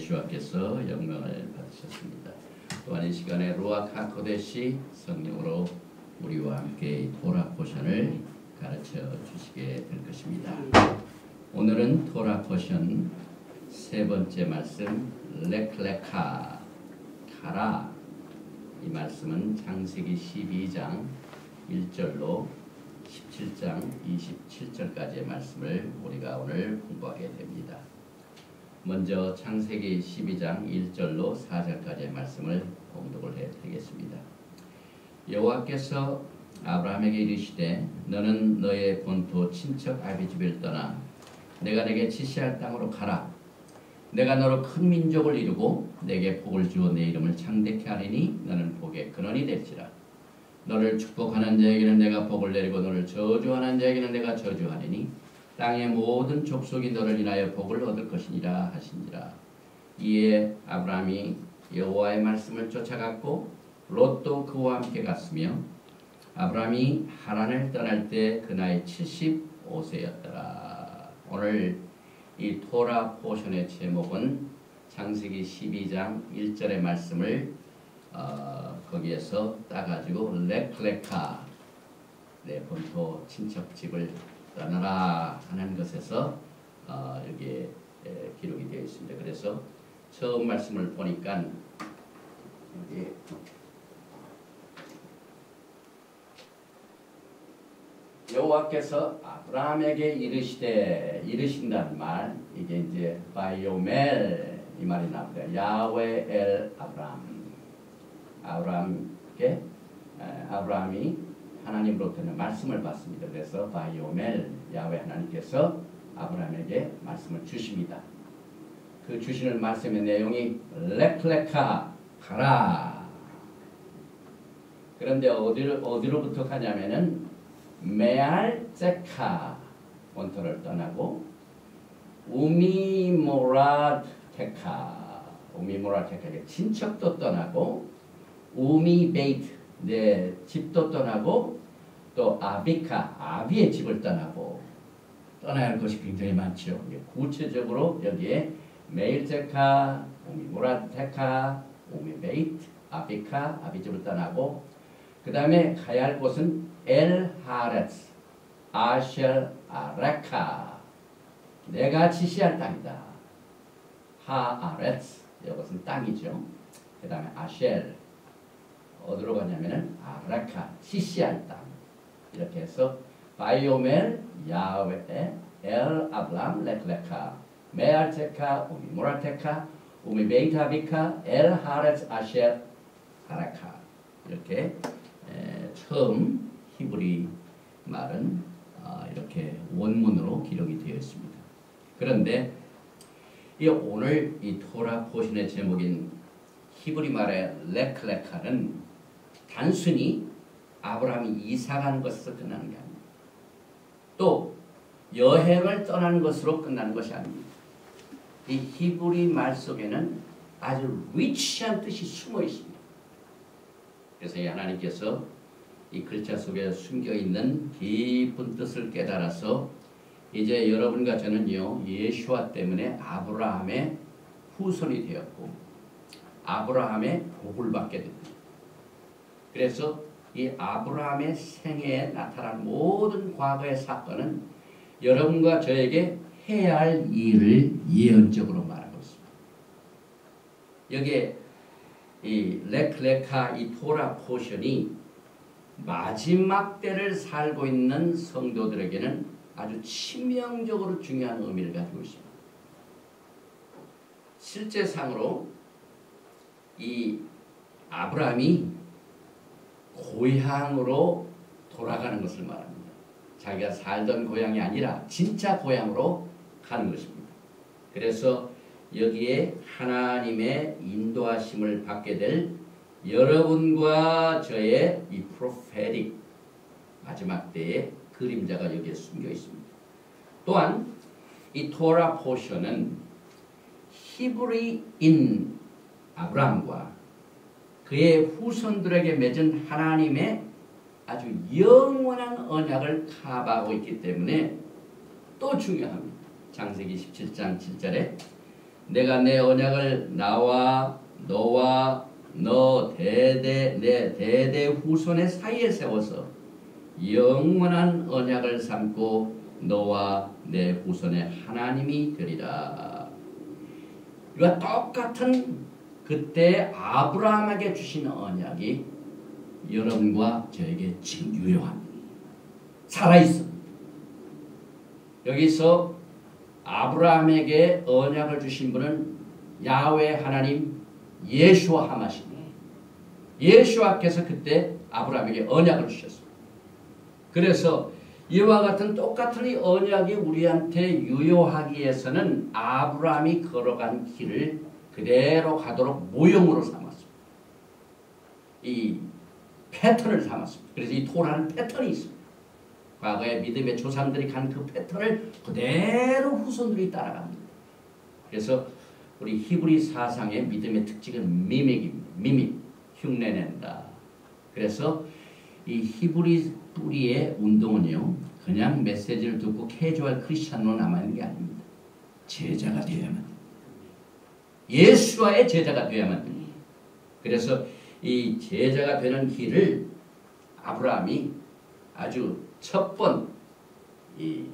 예수와께서 영광을 받으셨습니다. 또한 이 시간에 루아크 하코데시 성령으로 우리와 함께 토라 포션을 가르쳐 주시게 될 것입니다. 오늘은 토라 포션 세 번째 말씀 레클레카 가라. 이 말씀은 창세기 12장 1절로 17장 27절까지의 말씀을 우리가 오늘 공부하게 됩니다. 먼저 창세기 12장 1절로 4절까지의 말씀을 봉독을 해드리겠습니다. 여호와께서 아브라함에게 이르시되 너는 너의 본토 친척 아비집을 떠나 내가 내게 지시할 땅으로 가라. 내가 너로 큰 민족을 이루고 내게 복을 주어 내 이름을 창대케 하리니 너는 복의 근원이 될지라. 너를 축복하는 자에게는 내가 복을 내리고 너를 저주하는 자에게는 내가 저주하리니 땅의 모든 족속이 너를 인하여 복을 얻을 것이니라 하시니라. 이에 아브라함이 여호와의 말씀을 쫓아갔고 롯도 그와 함께 갔으며 아브라함이 하란을 떠날 때 그 나이 75세였더라. 오늘 이 토라 포션의 제목은 창세기 12장 1절의 말씀을 거기에서 따가지고 레클레카 내 본토 친척집을 떠나라 하는 것에서 여기에 기록이 되어 있습니다. 그래서 처음 말씀을 보니까 여기 여호와께서 아브라함에게 이르신다는 말, 이게 이제 바이오멜 이 말이 나옵니다. 야훼 엘 아브라함이 하나님으로부터는 말씀을 받습니다. 그래서 바이오멜 야훼 하나님께서 아브라함에게 말씀을 주십니다. 그 주시는 말씀의 내용이 레클레카 가라. 그런데 어디로부터 가냐면은 메알제카 본토를 떠나고 우미모라테카 친척도 떠나고 우미베이트 내 집도 떠나고 또 아비카 아비의 집을 떠나고 떠나야 할 것이 굉장히 많죠. 구체적으로 여기에 메일제카 우미모라테카 우미베이트 아비카 아비 집을 떠나고 그 다음에 가야 할 곳은 엘하렛 아쉘 아레카 내가 지시할 땅이다. 하아렛 이것은 땅이죠. 그 다음에 아쉘 어디로 가냐면은 아레카 지시할 땅 이렇게 해서 바이오멜 야훼 엘 아브람 레클레카 메알테카 우미모라테카 우미베이타비카 엘하렛 아쉘 아레카 이렇게 처음 히브리 말은 이렇게 원문으로 기록이 되어 있습니다. 그런데 오늘 이 토라 포션의 제목인 히브리 말의 레클레카는 단순히 아브라함이 이사가는 것에서 끝나는 게 아닙니다. 또 여행을 떠나는 것으로 끝나는 것이 아닙니다. 이 히브리 말 속에는 아주 리치한 뜻이 숨어 있습니다. 그래서 이 하나님께서 이 글자 속에 숨겨있는 깊은 뜻을 깨달아서 이제 여러분과 저는요 예수와 때문에 아브라함의 후손이 되었고 아브라함의 복을 받게 됩니다. 그래서 이 아브라함의 생애에 나타난 모든 과거의 사건은 여러분과 저에게 해야 할 일을 예언적으로 말하고 있습니다. 여기에 이 레클레카 이 토라 포션이 마지막 때를 살고 있는 성도들에게는 아주 치명적으로 중요한 의미를 가지고 있습니다. 실제상으로 이 아브라함이 고향으로 돌아가는 것을 말합니다. 자기가 살던 고향이 아니라 진짜 고향으로 가는 것입니다. 그래서 여기에 하나님의 인도하심을 받게 될 여러분과 저의 이 프로페틱 마지막 때의 그림자가 여기에 숨겨 있습니다. 또한 이 토라 포션은 히브리인 아브라함과 그의 후손들에게 맺은 하나님의 아주 영원한 언약을 카바하고 있기 때문에 또 중요합니다. 창세기 17장 7절에 내가 내 언약을 나와 너와 너 내 대대 후손의 사이에 세워서 영원한 언약을 삼고 너와 내 후손의 하나님이 되리라. 이와 똑같은 그때 아브라함에게 주신 언약이 여러분과 저에게 지금 유효합니다. 살아있습니다. 여기서 아브라함에게 언약을 주신 분은 야훼 하나님 예수와 하마십니다. 예수와께서 그때 아브라함에게 언약을 주셨습니다. 그래서 이와 같은 똑같은 이 언약이 우리한테 유효하기 위해서는 아브라함이 걸어간 길을 그대로 가도록 모형으로 삼았습니다. 이 패턴을 삼았습니다. 그래서 이 토라는 패턴이 있습니다. 과거에 믿음의 조상들이 간 그 패턴을 그대로 후손들이 따라갑니다. 그래서 우리 히브리 사상의 믿음의 특징은 미믹입니다. 미믹, 흉내낸다. 그래서 이 히브리 뿌리의 운동은요, 그냥 메시지를 듣고 캐주얼 크리스찬으로 남아있는 게 아닙니다. 제자가 되어야만 됩니다. 예수와의 제자가 되어야만 됩니다. 그래서 이 제자가 되는 길을 아브라함이 아주 첫 번 이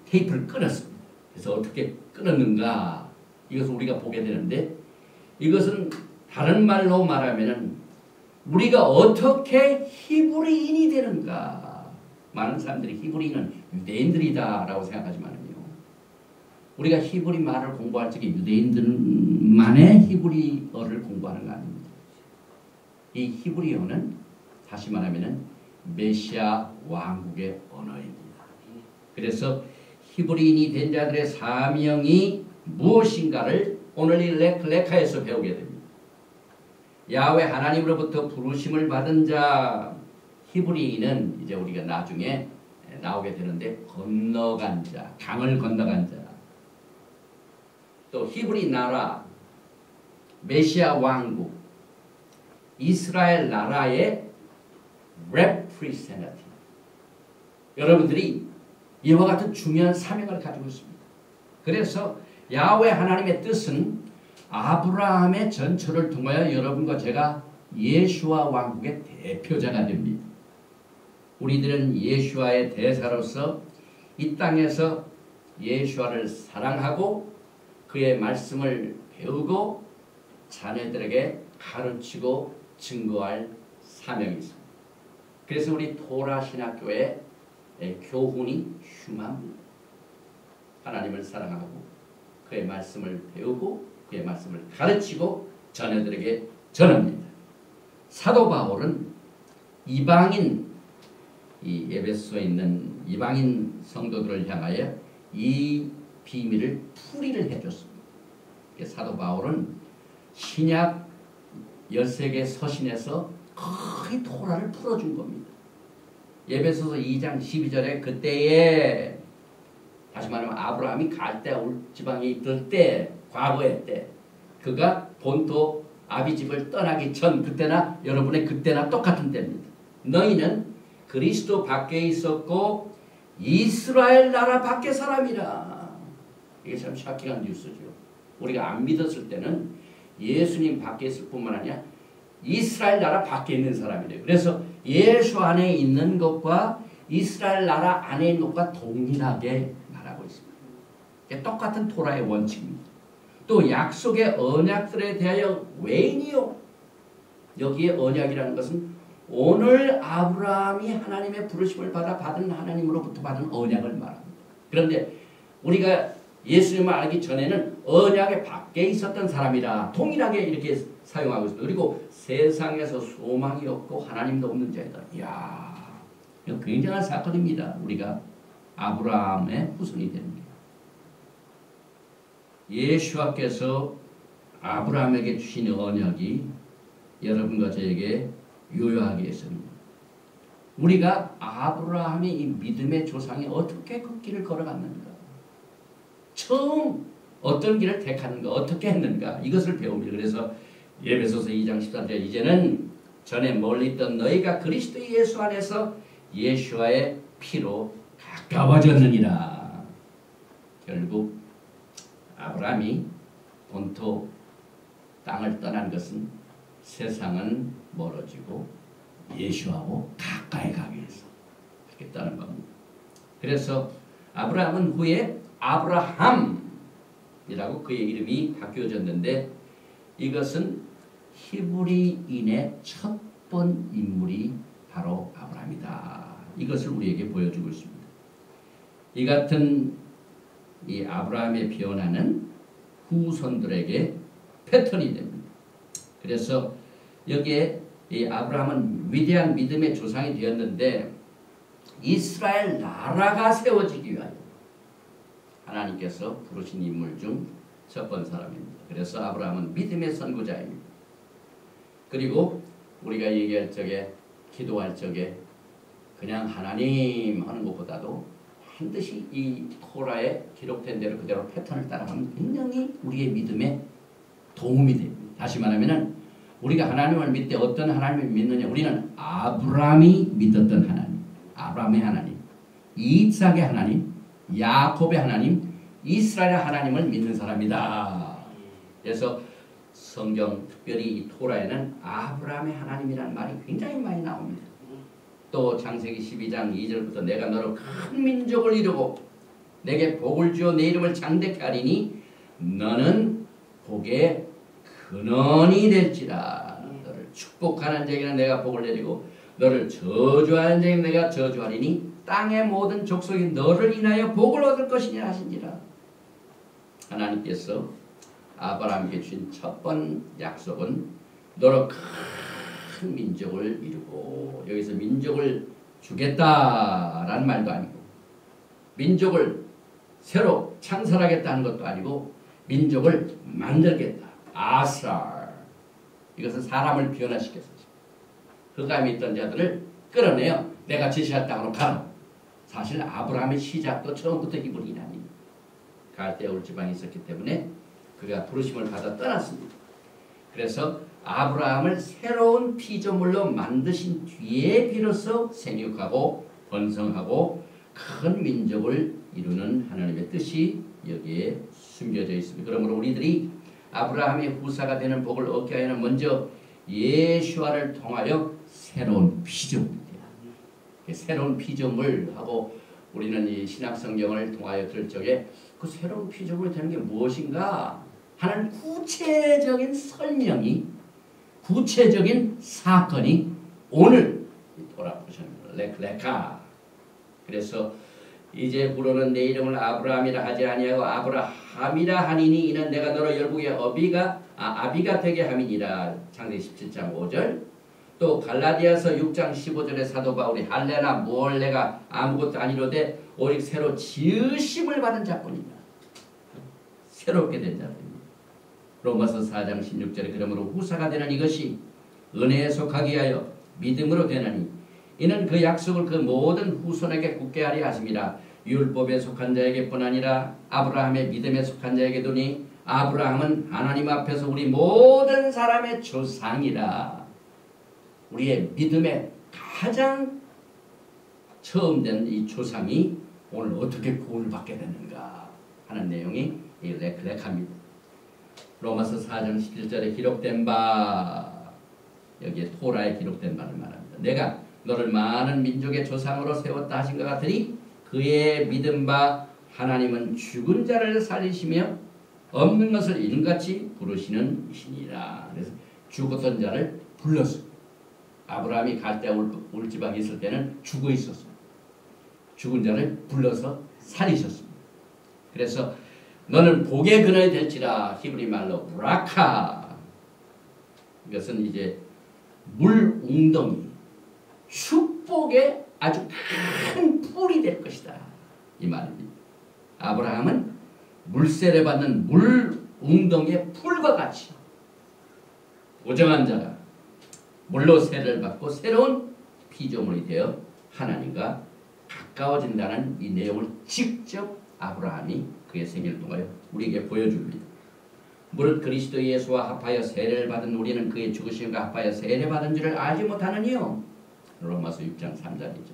테이프를 끊었습니다. 그래서 어떻게 끊었는가? 이것을 우리가 보게 되는데, 이것은 다른 말로 말하면은 우리가 어떻게 히브리인이 되는가? 많은 사람들이 히브리인은 유대인들이다라고 생각하지만요, 우리가 히브리 말을 공부할 적에 유대인들만의 히브리어를 공부하는 거 아닙니다. 이 히브리어는 다시 말하면은 메시아 왕국의 언어입니다. 그래서 히브리인이 된 자들의 사명이 무엇인가를 오늘 이 레카에서 배우게 됩니다. 야훼 하나님으로부터 부르심을 받은 자, 히브리인은 이제 우리가 나중에 나오게 되는데, 건너간 자, 강을 건너간 자, 또 히브리 나라, 메시아 왕국, 이스라엘 나라의 representative. 여러분들이 이와 같은 중요한 사명을 가지고 있습니다. 그래서 야훼 하나님의 뜻은 아브라함의 전처를 통하여 여러분과 제가 예수와 왕국의 대표자가 됩니다. 우리들은 예수와의 대사로서 이 땅에서 예수와를 사랑하고 그의 말씀을 배우고 자녀들에게 가르치고 증거할 사명이 있습니다. 그래서 우리 토라 신학교의 교훈이 흉합니다. 하나님을 사랑하고 그의 말씀을 배우고 그의 말씀을 가르치고 자녀들에게 전합니다. 사도 바울은 이방인, 이 에베소에 있는 이방인 성도들을 향하여 이 비밀을 풀이를 해줬습니다. 사도 바울은 신약 13개 서신에서 거의 토라를 풀어준 겁니다. 에베소서 2장 12절에 그때에, 다시 말하면 아브라함이 갈대아 울 지방에 있을 때, 과거의 때, 그가 본토 아비집을 떠나기 전 그때나 여러분의 그때나 똑같은 때입니다. 너희는 그리스도 밖에 있었고 이스라엘 나라 밖의 사람이라. 이게 참 샤킹한 뉴스죠. 우리가 안 믿었을 때는 예수님 밖에 있을 뿐만 아니라 이스라엘 나라 밖에 있는 사람이래요. 그래서 예수 안에 있는 것과 이스라엘 나라 안에 있는 것과 동일하게 말하고 있습니다. 이게 똑같은 토라의 원칙입니다. 또 약속의 언약들에 대하여 외인이요. 여기에 언약이라는 것은 오늘 아브라함이 하나님의 부르심을 받아 받은 하나님으로부터 받은 언약을 말합니다. 그런데 우리가 예수님을 알기 전에는 언약의 밖에 있었던 사람이라 동일하게 이렇게 사용하고 있습니다. 그리고 세상에서 소망이 없고 하나님도 없는 자이다. 이야, 이거 굉장한 사건입니다. 우리가 아브라함의 후손이 됩니다. 예수와께서 아브라함에게 주신 언약이 여러분과 저에게 유효하기 위해서입니다. 우리가 아브라함이 이 믿음의 조상이 어떻게 그 길을 걸어갔는가, 처음 어떤 길을 택하는가, 어떻게 했는가, 이것을 배웁니다. 그래서 에베소서 2장 13절, 이제는 전에 멀리 있던 너희가 그리스도 예수 안에서 예수와의 피로 가까워졌느니라. 결국 아브라함이 본토 땅을 떠난 것은 세상은 멀어지고 예수하고 가까이 가기 위해서 그렇게 떠난 겁니다. 그래서 아브라함은 후에 아브라함이라고 그의 이름이 바뀌어졌는데 이것은 히브리인의 첫 번 인물이 바로 아브라함이다. 이것을 우리에게 보여주고 있습니다. 이 같은 이 아브라함의 변화는 후손들에게 패턴이 됩니다. 그래서 여기에 이 아브라함은 위대한 믿음의 조상이 되었는데 이스라엘 나라가 세워지기 위하여 하나님께서 부르신 인물 중 첫 번 사람입니다. 그래서 아브라함은 믿음의 선구자입니다. 그리고 우리가 얘기할 적에 기도할 적에 그냥 하나님 하는 것보다도 반드시 이 토라에 기록된 대로 그대로 패턴을 따라가면 굉장히 우리의 믿음에 도움이 됩니다. 다시 말하면 우리가 하나님을 믿되 어떤 하나님을 믿느냐 우리는 아브라함이 믿었던 하나님 아브라함의 하나님 이삭의 하나님 야곱의 하나님 이스라엘의 하나님을 믿는 사람이다. 그래서 성경 특별히 이 토라에는 아브라함의 하나님이라는 말이 굉장히 많이 나옵니다. 또 창세기 12장 2절부터 내가 너로 큰 민족을 이루고 내게 복을 주어 내 이름을 장대케 하리니 너는 복의 근원이 될지라. 너를 축복하는 자에게는 내가 복을 내리고 너를 저주하는 자에게는 내가 저주하리니 땅의 모든 족속이 너를 인하여 복을 얻을 것이니라 하신지라. 하나님께서 아브라함에게 주신 첫 번 약속은 너로 큰 민족을 이루고 여기서 민족을 주겠다라는 말도 아니고 민족을 새로 창설하겠다는 것도 아니고 민족을 만들겠다. 아스랄 이것은 사람을 변화시켜서 흑암에 있던 자들을 끌어내어 내가 지시할 땅으로 가라. 사실 아브라함의 시작도 처음부터 히브리인이 아닙니다. 갈대아 울 지방에 있었기 때문에 그가 부르심을 받아 떠났습니다. 그래서 아브라함을 새로운 피조물로 만드신 뒤에 비로소 생육하고 번성하고 큰 민족을 이루는 하나님의 뜻이 여기에 숨겨져 있습니다. 그러므로 우리들이 아브라함의 후사가 되는 복을 얻게 하여는 먼저 예수와를 통하여 새로운 피조물입니다. 새로운 피조물하고 우리는 이 신약성경을 통하여 들 적에 그 새로운 피조물이 되는 게 무엇인가 하는 구체적인 설명이 구체적인 사건이 오늘 돌아보십니다. 레카. 그래서 이제부로는 내 이름을 아브라함이라 하지 아니하고 아브라함이라 하니니 이는 내가 너로 열국의 아비가 되게 함이니라. 창세기 17장 5절. 또 갈라디아서 6장 15절에 사도 바울이 할례나 무얼 내가 아무것도 아니로되 오직 새로 지으심을 받은 자뿐이다. 새롭게 된 자뿐이다. 로마서 4장 16절에 그러므로 후사가 되는 이것이 은혜에 속하기 위하여 믿음으로 되나니 이는 그 약속을 그 모든 후손에게 굳게 하리 하심이라. 율법에 속한 자에게뿐 아니라 아브라함의 믿음에 속한 자에게도니 아브라함은 하나님 앞에서 우리 모든 사람의 조상이라. 우리의 믿음의 가장 처음 된 이 조상이 오늘 어떻게 구원을 받게 되는가 하는 내용이 이 레카입니다. 로마서 4장 17절에 기록된 바 여기에 토라에 기록된 바를 말합니다. 내가 너를 많은 민족의 조상으로 세웠다 하신 것 같으니 그의 믿은 바 하나님은 죽은 자를 살리시며 없는 것을 이름같이 부르시는 이시니라. 그래서 죽었던 자를 불렀습니다. 아브라함이 갈대아 울 지방에 있을 때는 죽어 있었습니다. 죽은 자를 불러서 살리셨습니다. 그래서 너는 복의 근원이 될지라. 히브리 말로 브라카. 이것은 이제 물 웅덩이 축복의 아주 큰 풀이 될 것이다 이 말입니다. 아브라함은 물세례 받는 물 웅덩이의 풀과 같이 오정한 자가 물로 세례를 받고 새로운 피조물이 되어 하나님과 가까워진다는 이 내용을 직접 아브라함이 그의 생애를 통하여 우리에게 보여줍니다. 무릇 그리스도 예수와 합하여 세례를 받은 우리는 그의 죽으심과 합하여 세례받은 줄을 알지 못하느니요. 로마서 6장 3절이죠.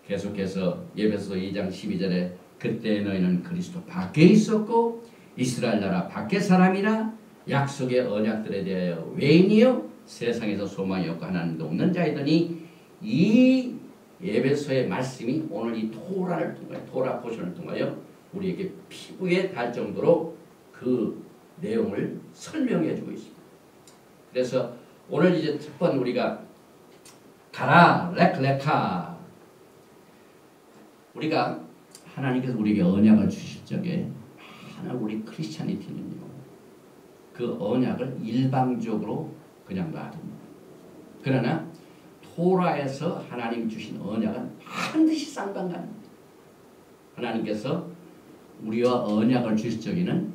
계속해서 에베소 2장 12절에 그때 너희는 그리스도 밖에 있었고 이스라엘 나라 밖의 사람이라 약속의 언약들에 대하여 외인이요 세상에서 소망이 없고 하나님도 없는 자이더니 이 에베소의 말씀이 오늘 이 토라를 통하여 토라 포션을 통하여 우리에게 피부에 닿을 정도로 그 내용을 설명해 주고 있습니다. 그래서 오늘 이제 첫 번 우리가 가라 레카 우리가 하나님께서 우리에게 언약을 주실 적에 하나 우리 크리스찬이티는요 그 언약을 일방적으로 그냥 놔둡니다. 그러나 토라에서 하나님 주신 언약은 반드시 쌍방간입니다. 하나님께서 우리와 언약을 주실 적에는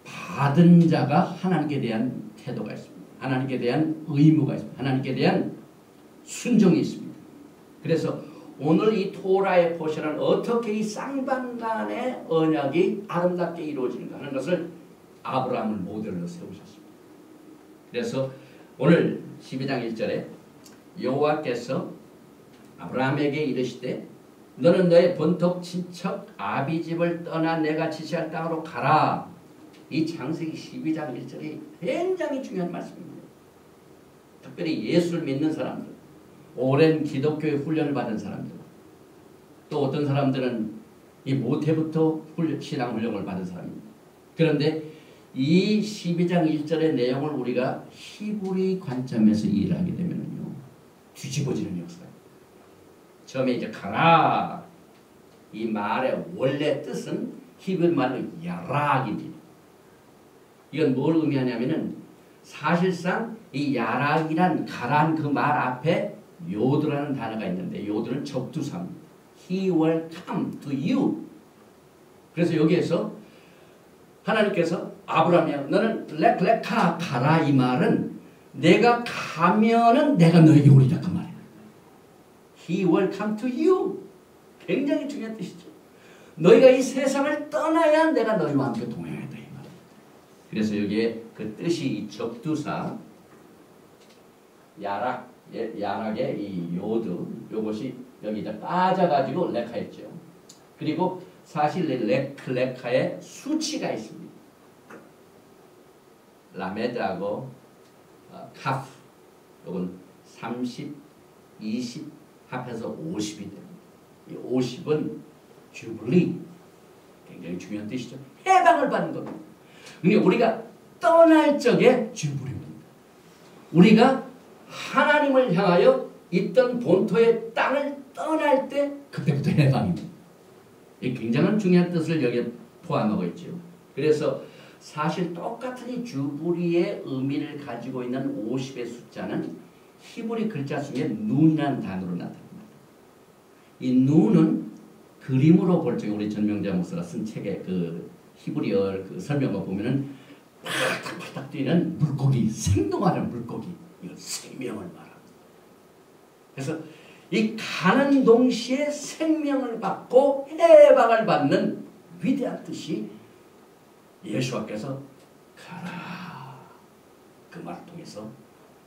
받은 자가 하나님께 대한 태도가 있습니다. 하나님께 대한 의무가 있습니다. 하나님께 대한 순종이 있습니다. 그래서 오늘 이 토라의 포션은 어떻게 이 쌍방간의 언약이 아름답게 이루어지는가 하는 것을 아브라함을 모델로 세우셨습니다. 그래서 오늘 12장 1절에 여호와께서 아브라함에게 이르시되 너는 너의 본토 친척 아비 집을 떠나 내가 지시할 땅으로 가라. 이 창세기 12장 1절이 굉장히 중요한 말씀입니다. 특별히 예수를 믿는 사람들, 오랜 기독교의 훈련을 받은 사람들, 또 어떤 사람들은 이 모태부터 신앙 훈련을 받은 사람입니다. 그런데 이 12장 1절의 내용을 우리가 히브리 관점에서 이해를 하게 되면요 뒤집어지는 역사예요. 처음에 이제 가라 이 말의 원래 뜻은 히브리 말로 야락입니다. 이건 뭘 의미하냐면은 사실상 이 야락이란 가란 그 말 앞에 요드라는 단어가 있는데 요드는 적두사입니다. He will come to you. 그래서 여기에서 하나님께서 아브라함이야 너는 레카 가라 이 말은 내가 가면은 내가 너에게 오리라 그 말이야. He will come to you. 굉장히 중요한 뜻이죠. 너희가 이 세상을 떠나야 내가 너희와 함께 동행하겠다 이 말. 그래서 여기에 그 뜻이 이 적두사 야락의 이 요드 요것이 여기 이제 빠져가지고 레카했죠. 그리고 사실 레카의 수치가 있습니다. 라메드하고 카프 요건 30, 20 합해서 50이 됩니다. 이 50은 주블리 굉장히 중요한 뜻이죠. 해방을 받는 겁니다. 그러니까 우리가 떠날 적에 주블리입니다. 우리가 하나님을 향하여 있던 본토의 땅을 떠날 때 그때부터 해방입니다. 이 굉장한 중요한 뜻을 여기에 포함하고 있죠. 그래서 사실 똑같은 이 주부리의 의미를 가지고 있는 50의 숫자는 히브리 글자 중에 눈이라는 단어로 나타납니다. 이 눈은 그림으로 볼 적에 우리 전명자 목사가 쓴 책에 그 히브리어 그 설명을 보면은 팔딱팔딱 뛰는 물고기, 생동하는 물고기, 이건 생명을 말합니다. 그래서 이 가는 동시에 생명을 받고 해방을 받는 위대한 뜻이 예수께서 가라 그 말을 통해서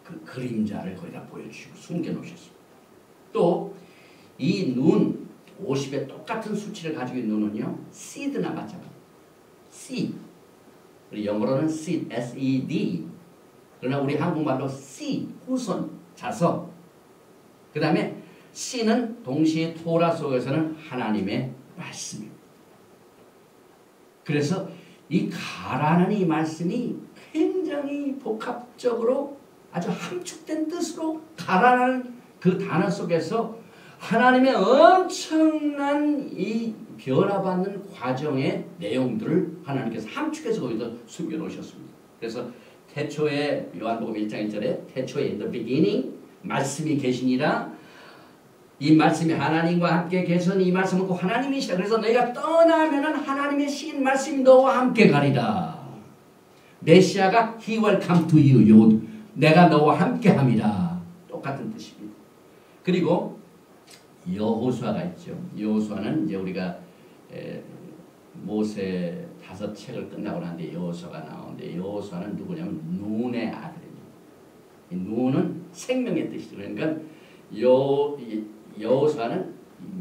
그 그림자를 거기다 보여주시고 숨겨놓으셨습니다. 또 이 눈 50의 똑같은 수치를 가지고 있는 눈은요 seed나 마찬가지 seed 우리 영어로는 seed S-E-D 그러나 우리 한국말로 씨 후손 자석 그 다음에 씨는 동시에 토라 속에서는 하나님의 말씀입니다. 그래서 이 가라는 이 말씀이 굉장히 복합적으로 아주 함축된 뜻으로 가라는 그 단어 속에서 하나님의 엄청난 이 변화받는 과정의 내용들을 하나님께서 함축해서 거기서 숨겨놓으셨습니다. 그래서 태초에 요한복음 1장 1절에 태초에 in the beginning 말씀이 계시니라 이 말씀이 하나님과 함께 계시니 이 말씀은 꼭 하나님이시다. 그래서 너희가 떠나면은 하나님의 신 말씀이 너와 함께 가리라. 메시아가 He will come to you. 내가 너와 함께 함이라. 똑같은 뜻입니다. 그리고 여호수아가 있죠. 여호수아는 이제 우리가 모세 5책을 끝나고 나는데 여호수아가 나오는데 여호수아는 누구냐면 눈의 아들입니다. 이 눈은 생명의 뜻이죠. 그러니까 여호수아는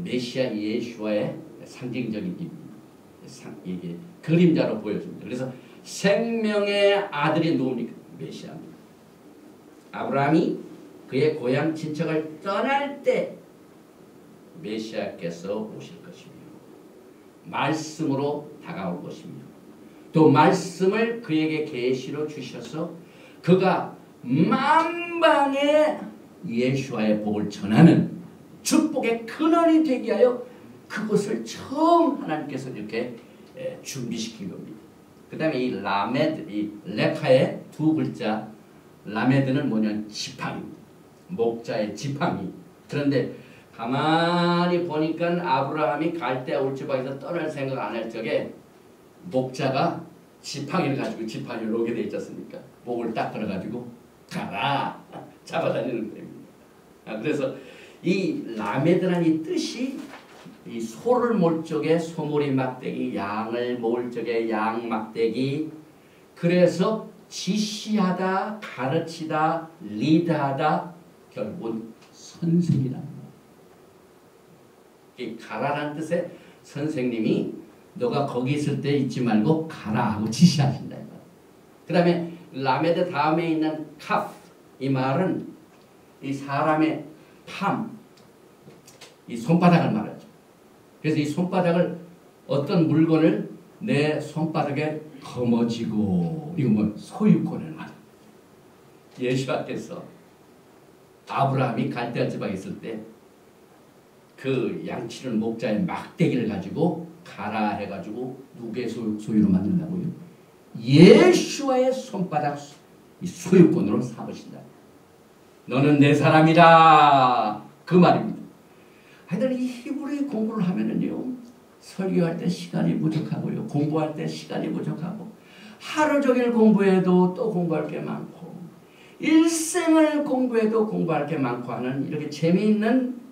메시아 예수와의 상징적인 입니다. 이게 그림자로 보여줍니다. 그래서 생명의 아들이 누굽니까? 메시아입니다. 아브라함이 그의 고향 친척을 떠날 때 메시아께서 오실 것이며 말씀으로 다가올 것이며 또 말씀을 그에게 계시로 주셔서 그가 만방에 예수와의 복을 전하는 축복의 근원이 되게 하여 그것을 처음 하나님께서 이렇게 준비시킨 겁니다. 그 다음에 이 라메드, 이 레카의 두 글자 라메드는 뭐냐면 지팡이입니다. 목자의 지팡이. 그런데 가만히 보니까 아브라함이 갈대아 울지방에서 떠날 생각 안 할 적에 목자가 지팡이를 가지고 지팡이를 오게 돼 있지 않습니까? 목을 딱 걸어가지고 가라 잡아다니는 겁니다. 그래서 이 라메드라는 이 뜻이 이 소를 몰 적에 소몰이 막대기, 양을 모을 적에 양 막대기. 그래서 지시하다, 가르치다, 리드하다, 결국은 선생이라는 거예요. 이 가라라는 뜻의 선생님이 너가 거기 있을 때 잊지 말고 가라 하고 지시하신다. 그 다음에 라메드 다음에 있는 캅, 이 말은 이 사람의 팜, 이 손바닥을 말하죠. 그래서 이 손바닥을 어떤 물건을 내 손바닥에 거머쥐고 이거 뭐 소유권을 말합니다. 예수께서 아브라함이 갈대아 지방에 있을 때 그 양치는 목자의 막대기를 가지고 가라 해가지고 누구의 소유로 만든다고요? 예수와의 손바닥 이 소유권으로 삼으신다. 너는 내 사람이다. 그 말입니다. 하여튼 이 히브리 공부를 하면은요, 설교할 때 시간이 부족하고요, 공부할 때 시간이 부족하고, 하루 종일 공부해도 또 공부할 게 많고, 일생을 공부해도 공부할 게 많고 하는 이렇게 재미있는